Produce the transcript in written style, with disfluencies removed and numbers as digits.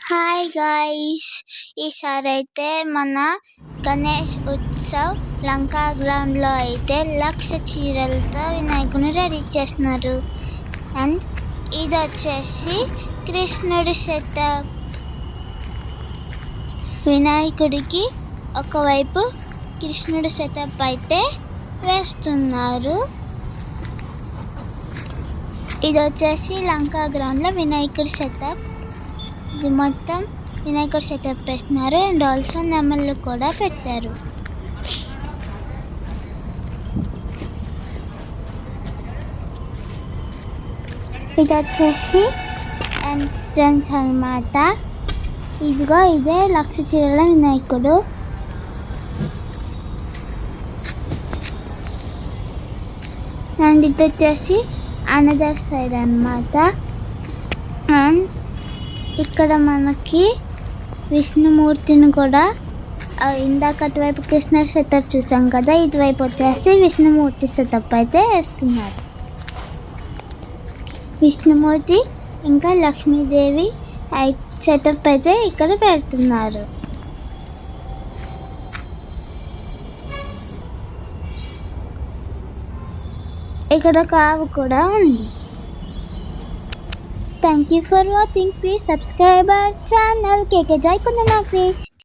Hi guys, ఈసారైతే మన గణేష్ ఉత్సవ్ లంకా గ్రౌండ్లో అయితే 1,00,000 చీరలతో వినాయకుని రెడీ చేస్తున్నారు. అండ్ ఇది వచ్చేసి కృష్ణుడి సెటప్. వినాయకుడికి ఒకవైపు కృష్ణుడి సెటప్ అయితే వేస్తున్నారు. ఇది వచ్చేసి లంకా గ్రౌండ్లో వినాయకుడి సెటప్. ఇది మొత్తం వినాయకుడు సెటప్ వేస్తున్నారు. అండ్ ఆల్సో నెమళ్ళు కూడా పెట్టారు. ఇది వచ్చేసి ఎంట్రన్స్ అన్నమాట. ఇదిగో ఇదే 1,00,000 చీరల వినాయకుడు. అండ్ ఇది వచ్చేసి అనదర్ సైడ్ అన్నమాట. అండ్ ఇక్కడ మనకి విష్ణుమూర్తిని కూడా ఇందాక అటువైపు కృష్ణ సెటప్ చూసాం కదా, ఇటువైపు వచ్చేసి విష్ణుమూర్తి సెటప్ అయితే వేస్తున్నారు. విష్ణుమూర్తి ఇంకా లక్ష్మీదేవి సెటప్ అయితే ఇక్కడ పెడుతున్నారు. ఇక్కడ ఒక ఆవు కూడా ఉంది. Thank you for watching. Please subscribe our channel KK Jai Kundana Krish.